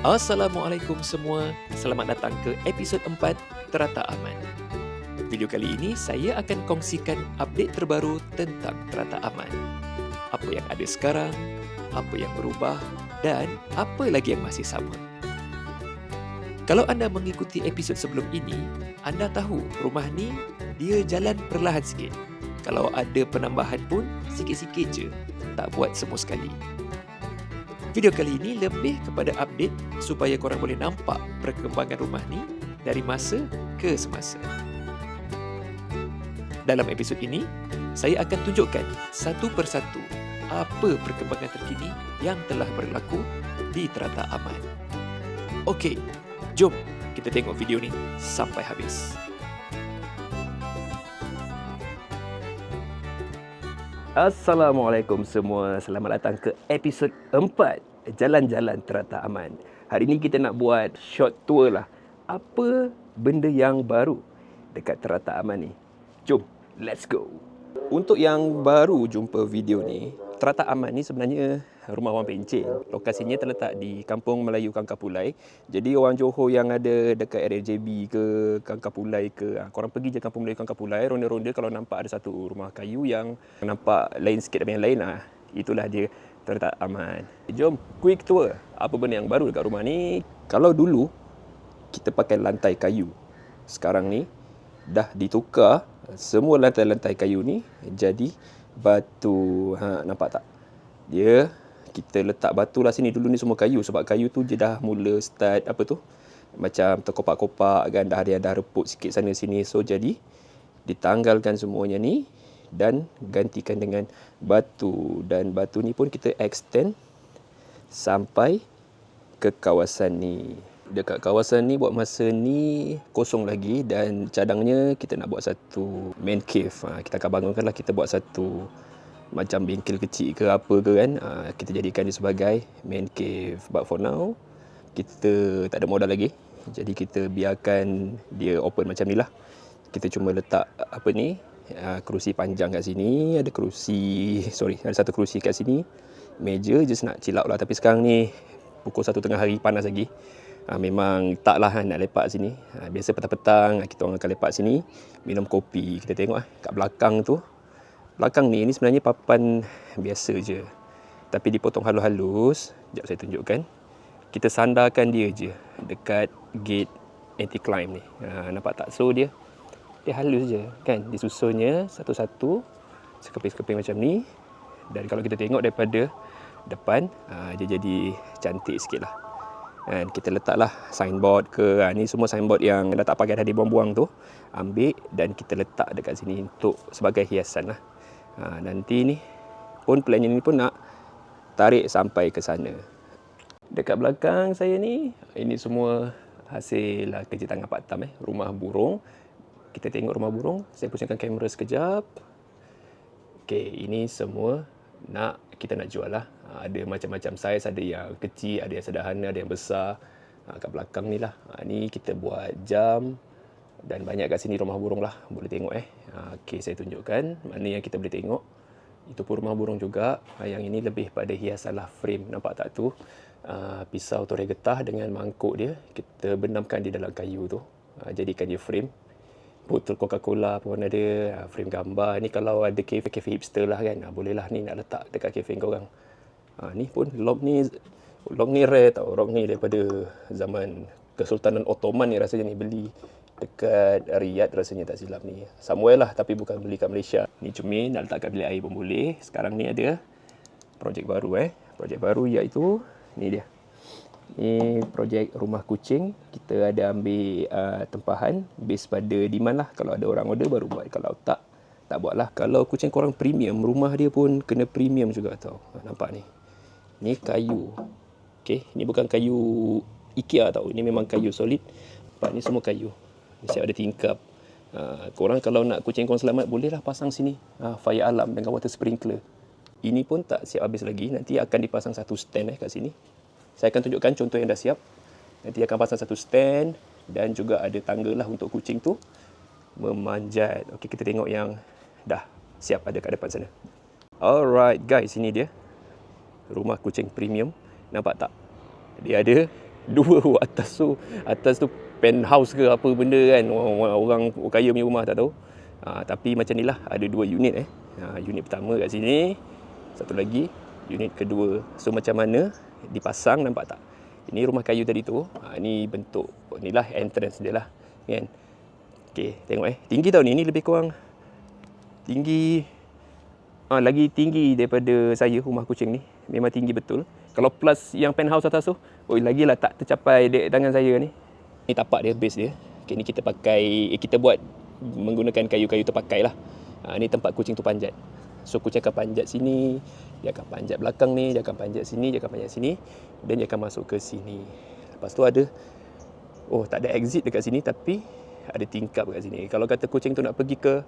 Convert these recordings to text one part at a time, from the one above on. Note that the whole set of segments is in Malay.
Assalamualaikum semua, selamat datang ke episod 4 Terata Aman. Video kali ini saya akan kongsikan update terbaru tentang Terata Aman. Apa yang ada sekarang, apa yang berubah dan apa lagi yang masih sama. Kalau anda mengikuti episod sebelum ini, anda tahu rumah ni dia jalan perlahan sikit. Kalau ada penambahan pun sikit-sikit je, tak buat semua sekali. Video kali ini lebih kepada update supaya korang boleh nampak perkembangan rumah ni dari masa ke semasa. Dalam episod ini, saya akan tunjukkan satu persatu apa perkembangan terkini yang telah berlaku di Terata Aman. Okey, jom kita tengok video ni sampai habis. Assalamualaikum semua, selamat datang ke episod 4 Jalan-Jalan Terata Aman. Hari ni kita nak buat short tour lah. Apa benda yang baru dekat Terata Aman ni? Jom, let's go. Untuk yang baru jumpa video ni, Terata Aman ni sebenarnya rumah orang pencen. Lokasinya terletak di Kampung Melayu Kangkapulai. Jadi orang Johor yang ada dekat area JB ke Kangkapulai ke, korang pergi je Kampung Melayu Kangkapulai, ronda-ronda kalau nampak ada satu rumah kayu yang nampak lain sikit daripada yang lain lah. Itulah dia Terata Aman. Jom quick tour. Apa benda yang baru dekat rumah ni? Kalau dulu kita pakai lantai kayu, sekarang ni dah ditukar semua lantai-lantai kayu ni jadi batu. Nampak tak? Kita letak batu lah sini. Dulu ni semua kayu, sebab kayu tu je dah mula start macam terkopak-kopak kan, dah ada yang dah reput sikit sana sini. So jadi ditanggalkan semuanya ni dan gantikan dengan batu. Dan batu ni pun kita extend sampai ke kawasan ni. Dekat kawasan ni buat masa ni kosong lagi, dan cadangnya kita nak buat satu main cave. Kita akan bangunkan lah, kita buat satu macam bengkel kecil ke apa ke kan. Kita jadikan dia sebagai main cave. But for now, kita tak ada modal lagi. Jadi kita biarkan dia open macam ni lah. Kita cuma letak kerusi panjang kat sini. Ada satu kerusi kat sini. Meja just nak chill out lah. Tapi sekarang ni pukul 1 tengah hari, panas lagi. Memang taklah nak lepak sini. Biasa petang-petang kita orang akan lepak sini, minum kopi. Kita tengok kat belakang tu. Belakang ni sebenarnya papan biasa je, tapi dipotong halus-halus. Sekejap saya tunjukkan. Kita sandarkan dia je dekat gate anti-climb ni. Nampak tak? So dia halus je kan. Disusunnya satu-satu, sekeping-sekeping macam ni. Dan kalau kita tengok daripada depan, dia jadi cantik sikit lah. Dan kita letaklah signboard ke. Ni semua signboard yang dah tak pakai, dah dibuang-buang tu, ambil dan kita letak dekat sini untuk sebagai hiasan lah. Nanti ni pun plannya ni pun nak tarik sampai ke sana. Dekat belakang saya ni, ini semua hasil kerja tangan Pak Tam. Rumah burung. Kita tengok rumah burung. Saya pusingkan kamera sekejap. Okey, ini semua kita nak jual lah. Ada macam-macam saiz, ada yang kecil, ada yang sederhana, ada yang besar. Kat belakang ni lah. Ni kita buat jam. Dan banyak kat sini rumah burung lah. Boleh tengok Okey, saya tunjukkan mana yang kita boleh tengok. Itu pun rumah burung juga. Yang ini lebih pada hiasan lah, frame. Nampak tak tu? Pisau torai getah dengan mangkuk dia. Kita benamkan di dalam kayu tu. Jadikan dia frame. Botol Coca-Cola pun ada. Frame gambar. Ni kalau ada kafe hipster lah kan. Boleh lah ni nak letak dekat kafe korang. Ni pun log ni rare tau. Log ni daripada zaman Kesultanan Ottoman ni rasanya ni, beli dekat Riyadh rasanya tak silap ni. Somewhere lah, tapi bukan beli kat Malaysia. Ni cermin, nak letak kat bilik air pun boleh. Sekarang ni ada projek baru Projek baru iaitu ni dia. Ni projek rumah kucing. Kita ada ambil tempahan base pada demand lah. Kalau ada orang order baru buat. Kalau tak buat lah. Kalau kucing korang premium, rumah dia pun kena premium juga tau. Nampak ni. Ni kayu. Okay, ni bukan kayu IKEA tau. Ini memang kayu solid. Nampak ni semua kayu. Siap ada tingkap. Korang kalau nak kucing korang selamat, bolehlah pasang sini fire alarm dengan water sprinkler. Ini pun tak siap habis lagi. Nanti akan dipasang satu stand kat sini. Saya akan tunjukkan contoh yang dah siap. Nanti akan pasang satu stand. Dan juga ada tangga lah untuk kucing tu memanjat. Okey, kita tengok yang dah siap ada kat depan sana. Alright guys, ini dia rumah kucing premium. Nampak tak? Dia ada Dua atas tu penthouse ke apa benda kan, orang kaya punya rumah tak tahu. Tapi macam ni lah, ada 2 unit unit pertama kat sini, satu lagi unit kedua. So macam mana dipasang, nampak tak? Ini rumah kayu tadi tu. Ni bentuk, ni lah entrance dia lah kan. Okey, tengok tinggi tau ni lebih kurang tinggi, lagi tinggi daripada saya, rumah kucing ni. Memang tinggi betul. Kalau plus yang penthouse atas tu, lagilah tak tercapai tangan saya ni. Ni tapak dia, base dia. Okay, ni kita pakai, kita buat menggunakan kayu-kayu terpakai lah. Ni tempat kucing tu panjat. So kucing akan panjat sini, dia akan panjat belakang ni, dia akan panjat sini, dia akan panjat sini, dan dia akan masuk ke sini. Lepas tu ada, tak ada exit dekat sini, tapi ada tingkap dekat sini. Kalau kata kucing tu nak pergi ke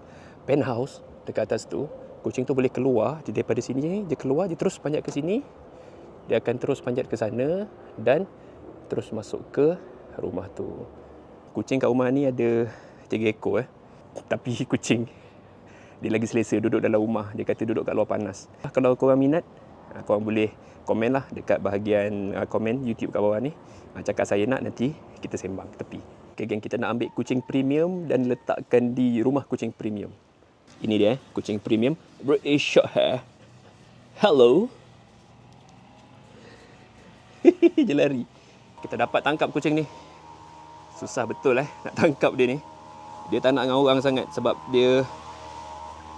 penthouse dekat atas tu, kucing tu boleh keluar daripada sini, dia keluar, dia terus panjat ke sini, dia akan terus panjat ke sana dan terus masuk ke rumah tu. Kucing kat rumah ni ada 3 ekor tapi kucing dia lagi selesa duduk dalam rumah. Dia kata duduk kat luar panas. Kalau korang minat, korang boleh komen lah dekat bahagian komen YouTube kat bawah ni. Cakap saya nak, nanti kita sembang tepi. Okay geng, kita nak ambil kucing premium dan letakkan di rumah kucing premium. Ini dia kucing premium British Shorthair. Hello. Dia lari. Kita dapat tangkap kucing ni. Susah betul nak tangkap dia ni. Dia tak nak dengan orang sangat sebab dia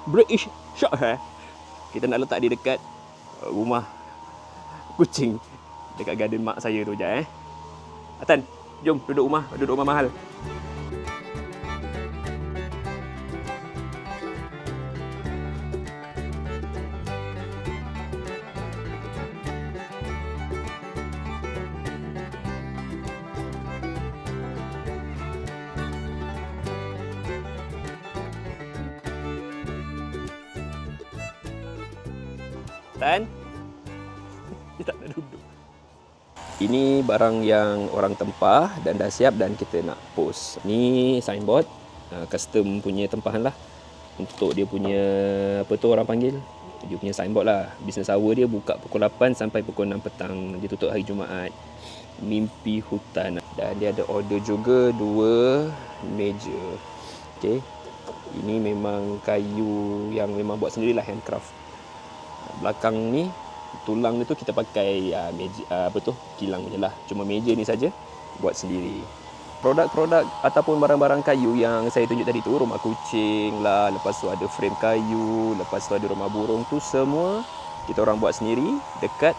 British Shorthair. Kita nak letak dia dekat rumah kucing, dekat garden mak saya tu je. Atan, jom duduk rumah mahal. Tan, dia tak nak duduk. Ini barang yang orang tempah dan dah siap dan kita nak post. Ni signboard, custom punya tempahan lah. Untuk dia punya, apa tu orang panggil? Dia punya signboard lah. Business hour dia buka pukul 8 sampai pukul 6 petang. Dia tutup hari Jumaat. Mimpi Hutan. Dan dia ada order juga 2 meja. Okay. Ini memang kayu yang memang buat sendirilah, handcraft. Belakang ni tulang dia tu kita pakai meja, kilang je lah. Cuma meja ni saja buat sendiri. Produk-produk ataupun barang-barang kayu yang saya tunjuk tadi tu, rumah kucing lah, lepas tu ada frame kayu, lepas tu ada rumah burung tu, semua kita orang buat sendiri dekat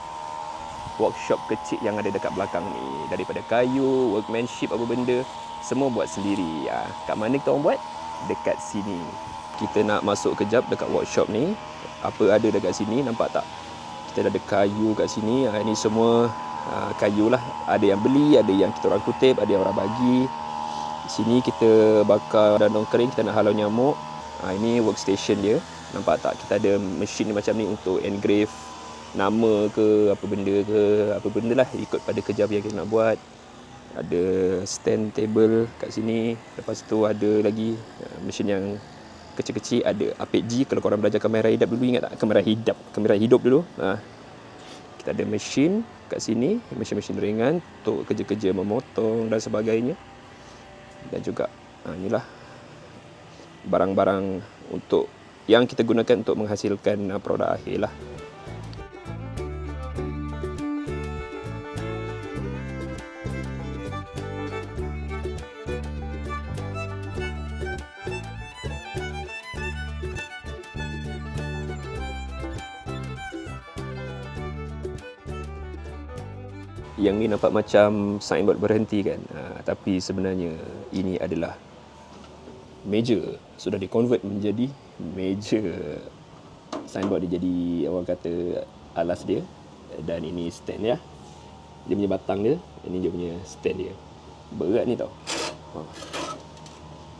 workshop kecil yang ada dekat belakang ni. Daripada kayu, workmanship apa benda, semua buat sendiri. Kat mana kita orang buat? Dekat sini. Kita nak masuk kejap dekat workshop ni. Apa ada dekat sini, nampak tak? Kita ada kayu kat sini. Ini semua kayu lah. Ada yang beli, ada yang kita orang kutip, ada yang orang bagi. Di sini kita bakar dandong kering, kita nak halau nyamuk. Ini workstation dia. Nampak tak? Kita ada mesin macam ni untuk engrave nama ke, apa benda lah, ikut pada kerja yang kita nak buat. Ada stand table kat sini. Lepas tu ada lagi mesin yang kecil-kecil, ada APG. Kalau korang belajar kamera hidup dulu, ingat tak? Kamera hidup dulu. Kita ada mesin kat sini, mesin-mesin ringan untuk kerja-kerja memotong dan sebagainya. Dan juga inilah barang-barang untuk yang kita gunakan untuk menghasilkan produk akhir lah. Yang ni nampak macam signboard berhenti kan, tapi sebenarnya ini adalah meja. Sudah di-convert menjadi meja. Signboard dia jadi, orang kata, alas dia. Dan ini stand dia. Dia punya batang dia. Ini dia punya stand dia. Berat ni tau.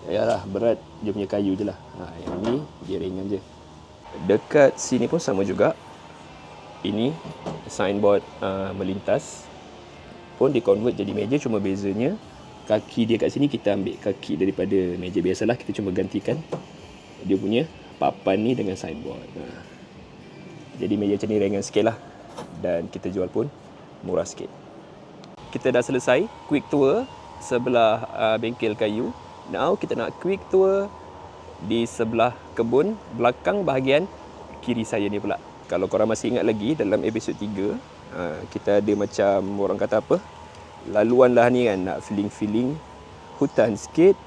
Yalah, berat dia punya kayu je lah. Yang ni dia ringan je. Dekat sini pun sama juga. Ini signboard melintas pun di-convert jadi meja, cuma bezanya kaki dia kat sini kita ambil kaki daripada meja biasalah, kita cuma gantikan dia punya papan ni dengan signboard. Jadi meja macam ni ringan sikit lah, dan kita jual pun murah sikit. kita dah selesai quick tour sebelah bengkel kayu. Now kita nak quick tour di sebelah kebun belakang bahagian kiri saya ni pula. Kalau korang masih ingat lagi dalam episod 3, kita ada macam orang kata apa, laluan lah ni kan, nak feeling hutan sikit.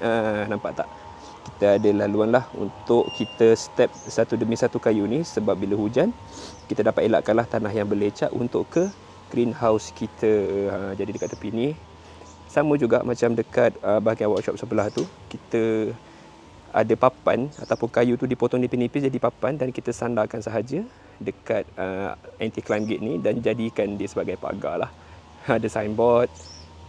Nampak tak? Kita ada laluan lah untuk kita step satu demi satu kayu ni, sebab bila hujan kita dapat elakkanlah tanah yang berlecak untuk ke greenhouse kita. Jadi dekat tepi ni sama juga macam dekat bahagian workshop sebelah tu, kita ada papan ataupun kayu tu dipotong nipis-nipis jadi papan dan kita sandarkan sahaja dekat anti-climb gate ni dan jadikan dia sebagai pagar lah. Ada signboard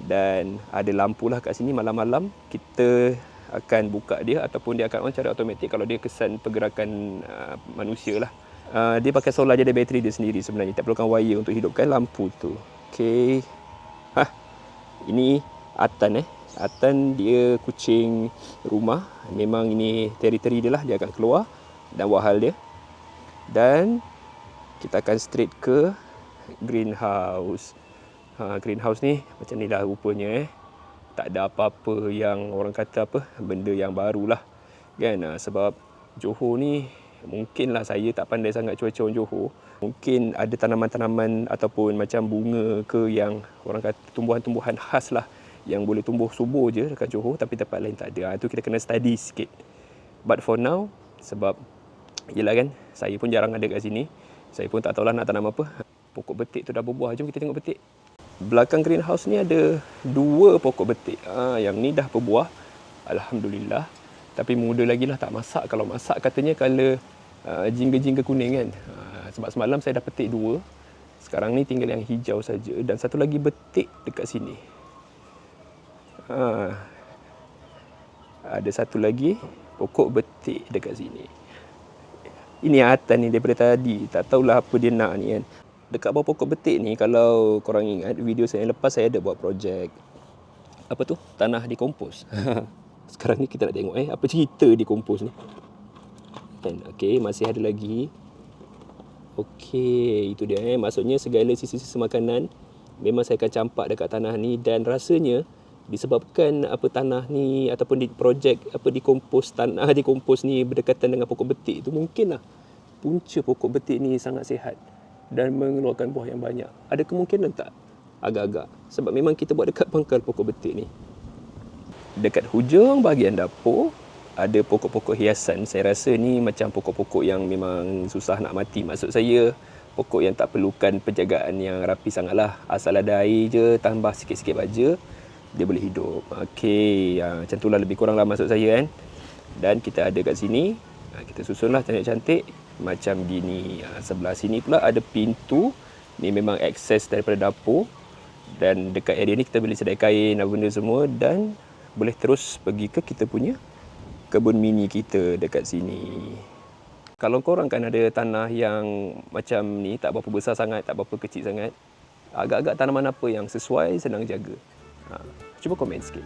dan ada lampu lah kat sini. Malam-malam kita akan buka dia ataupun dia akan on secara automatik kalau dia kesan pergerakan manusia lah. Dia pakai solar, jadi bateri dia sendiri sebenarnya, tak perlukan wire untuk hidupkan lampu tu. Okey. Ini Atan Atan dia kucing rumah. Memang ini teritori dia lah, dia akan keluar dan buat hal dia. Dan kita akan straight ke greenhouse. Greenhouse ni macam ni lah rupanya. Tak ada apa-apa yang orang kata apa, benda yang baru lah kan. Sebab Johor ni, mungkinlah saya tak pandai sangat cuaca orang Johor. Mungkin ada tanaman-tanaman ataupun macam bunga ke yang orang kata tumbuhan-tumbuhan khas lah yang boleh tumbuh subur je dekat Johor, tapi tempat lain tak ada. Itu kita kena study sikit. But for now, sebab yelah kan, saya pun jarang ada kat sini, saya pun tak tahulah nak tanam apa. Pokok betik tu dah berbuah, jom kita tengok betik. Belakang greenhouse ni ada 2 pokok betik. Yang ni dah berbuah, alhamdulillah. Tapi muda lagi lah, tak masak. Kalau masak katanya colour jingga-jingga kuning kan. Sebab semalam saya dah petik 2. Sekarang ni tinggal yang hijau saja. Dan satu lagi betik dekat sini. Ada satu lagi pokok betik dekat sini. Ini Atan ni daripada tadi, tak tahulah apa dia nak ni kan. Dekat bawah pokok betik ni, kalau korang ingat video saya yang lepas, saya ada buat projek apa tu, tanah dikompos. Sekarang ni kita nak tengok apa cerita dikompos ni kan. Okey, masih ada lagi. Okey, itu dia maksudnya segala sisa-sisa makanan memang saya akan campak dekat tanah ni. Dan rasanya disebabkan apa tanah ni ataupun di projek apa dikompos, tanah dikompos ni berdekatan dengan pokok betik tu, mungkinlah punca pokok betik ni sangat sihat dan mengeluarkan buah yang banyak. Ada kemungkinan tak? Agak-agak. Sebab memang kita buat dekat pangkal pokok betik ni. Dekat hujung bahagian dapur ada pokok-pokok hiasan. Saya rasa ni macam pokok-pokok yang memang susah nak mati. Maksud saya pokok yang tak perlukan penjagaan yang rapi sangatlah. Asal ada air je, tambah sikit-sikit baja, dia boleh hidup. Okey, macam itulah lebih kurang lah maksud saya kan. Dan kita ada kat sini, kita susunlah cantik-cantik macam gini. Sebelah sini pula ada pintu. Ni memang akses daripada dapur. Dan dekat area ni kita boleh sedai kain dan benda semua. Dan boleh terus pergi ke kita punya kebun mini kita dekat sini. Kalau korang kan ada tanah yang macam ni, tak berapa besar sangat, tak berapa kecil sangat, agak-agak tanaman apa yang sesuai, senang jaga, cuba komen sikit.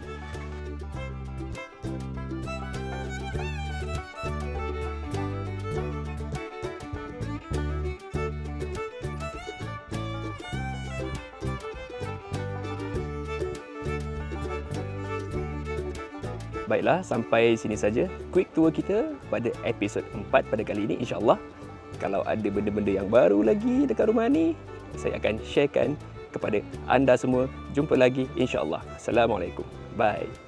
Baiklah, sampai sini saja quick tour kita pada episod 4 pada kali ini. InsyaAllah, kalau ada benda-benda yang baru lagi dekat rumah ni, saya akan sharekan kepada anda semua. Jumpa lagi insyaAllah. Assalamualaikum. Bye.